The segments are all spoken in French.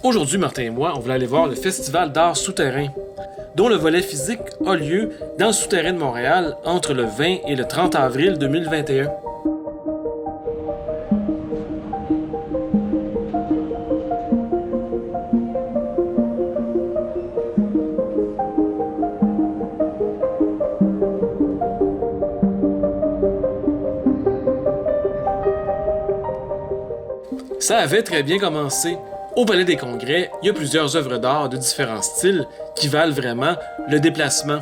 Aujourd'hui, Martin et moi, on voulait aller voir le Festival d'art souterrain, dont le volet physique a lieu dans le souterrain de Montréal entre le 20 et le 30 avril 2021. Ça avait très bien commencé. Au Palais des Congrès, il y a plusieurs œuvres d'art de différents styles qui valent vraiment le déplacement.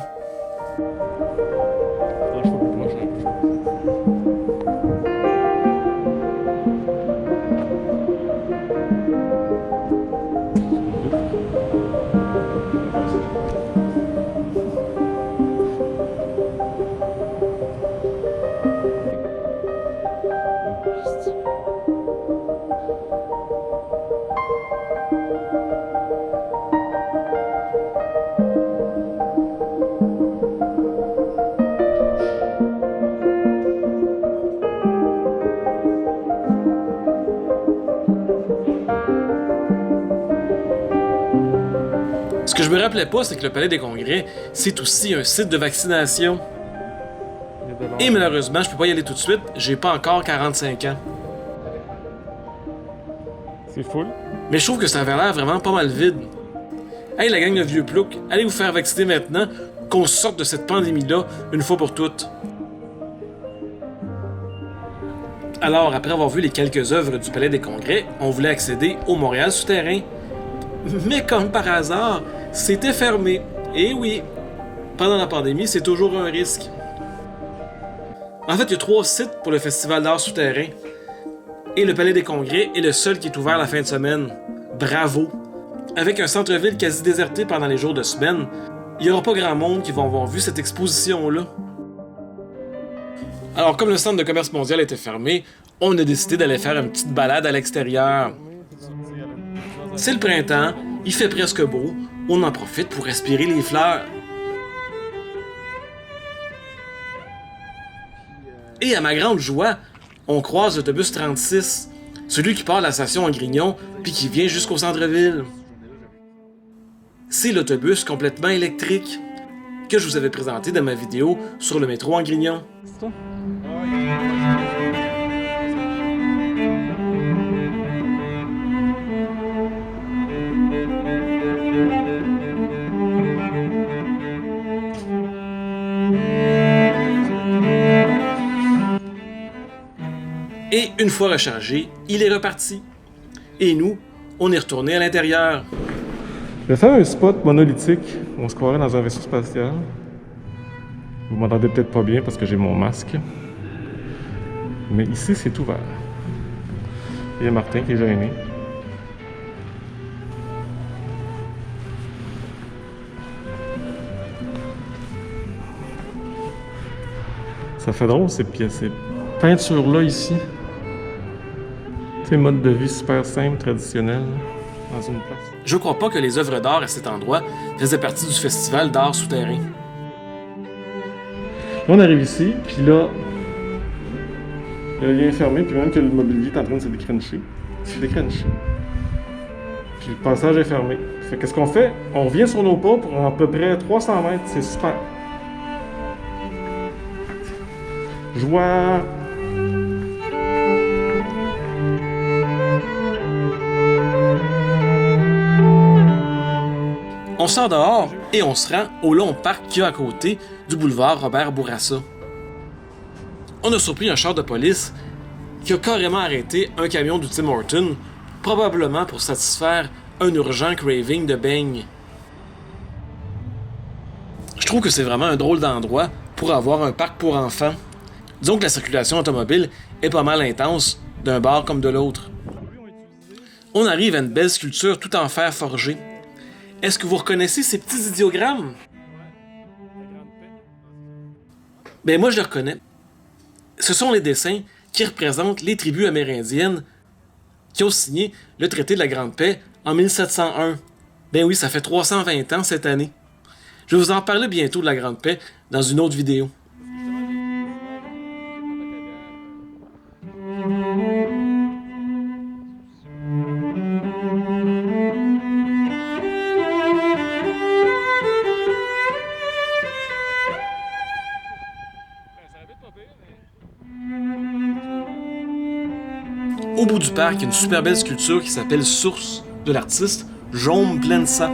Ce que je me rappelais pas, c'est que le Palais des Congrès, c'est aussi un site de vaccination. Et malheureusement, je peux pas y aller tout de suite, j'ai pas encore 45 ans. C'est full. Mais je trouve que ça avait l'air vraiment pas mal vide. Hey la gang de vieux ploucs, allez vous faire vacciner maintenant, qu'on sorte de cette pandémie-là une fois pour toutes. Alors, après avoir vu les quelques œuvres du Palais des Congrès, on voulait accéder au Montréal souterrain. Mais comme par hasard, c'était fermé. Et oui, pendant la pandémie, c'est toujours un risque. En fait, il y a 3 sites pour le Festival d'art souterrain. Et le Palais des Congrès est le seul qui est ouvert la fin de semaine. Bravo! Avec un centre-ville quasi déserté pendant les jours de semaine, il n'y aura pas grand monde qui vont avoir vu cette exposition-là. Alors, comme le centre de commerce mondial était fermé, on a décidé d'aller faire une petite balade à l'extérieur. C'est le printemps, il fait presque beau, on en profite pour respirer les fleurs. Et à ma grande joie, on croise l'autobus 36, celui qui part de la station en Grignon puis qui vient jusqu'au centre-ville. C'est l'autobus complètement électrique que je vous avais présenté dans ma vidéo sur le métro en Grignon. Et une fois rechargé, il est reparti. Et nous, on est retourné à l'intérieur. Je vais faire un spot monolithique. On se croirait dans un vaisseau spatial. Vous m'entendez peut-être pas bien parce que j'ai mon masque. Mais ici, c'est ouvert. Il y a Martin qui est gêné. Ça fait drôle ces pièces, ces peintures-là ici. C'est mode de vie super simple, traditionnel, dans une place. Je crois pas que les œuvres d'art à cet endroit faisaient partie du festival d'art souterrain. Là, on arrive ici, puis là, le lien est fermé, puis même que le mobilier est en train de se décrencher. C'est décrenché. Puis le passage est fermé. Fait qu'est-ce qu'on fait? On revient sur nos pas pour à peu près 300 mètres. C'est super. Joie! On sort dehors et on se rend au long parc qu'il y a à côté du boulevard Robert Bourassa. On a surpris un char de police qui a carrément arrêté un camion du Tim Hortons, probablement pour satisfaire un urgent craving de beignes. Je trouve que c'est vraiment un drôle d'endroit pour avoir un parc pour enfants. Disons que la circulation automobile est pas mal intense d'un bord comme de l'autre. On arrive à une belle sculpture tout en fer forgé. Est-ce que vous reconnaissez ces petits idéogrammes? Ben moi je les reconnais. Ce sont les dessins qui représentent les tribus amérindiennes qui ont signé le traité de la Grande Paix en 1701. Ben oui, ça fait 320 ans cette année. Je vais vous en parler bientôt de la Grande Paix dans une autre vidéo. Au bout du parc, il y a une super belle sculpture qui s'appelle Source de l'artiste Jaume Plensa.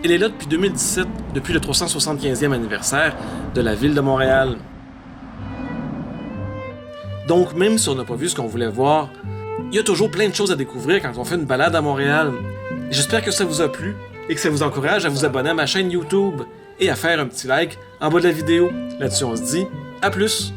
Elle est là depuis 2017, depuis le 375e anniversaire de la ville de Montréal. Donc, même si on n'a pas vu ce qu'on voulait voir, il y a toujours plein de choses à découvrir quand on fait une balade à Montréal. J'espère que ça vous a plu et que ça vous encourage à vous abonner à ma chaîne YouTube et à faire un petit like en bas de la vidéo. Là-dessus, on se dit à plus!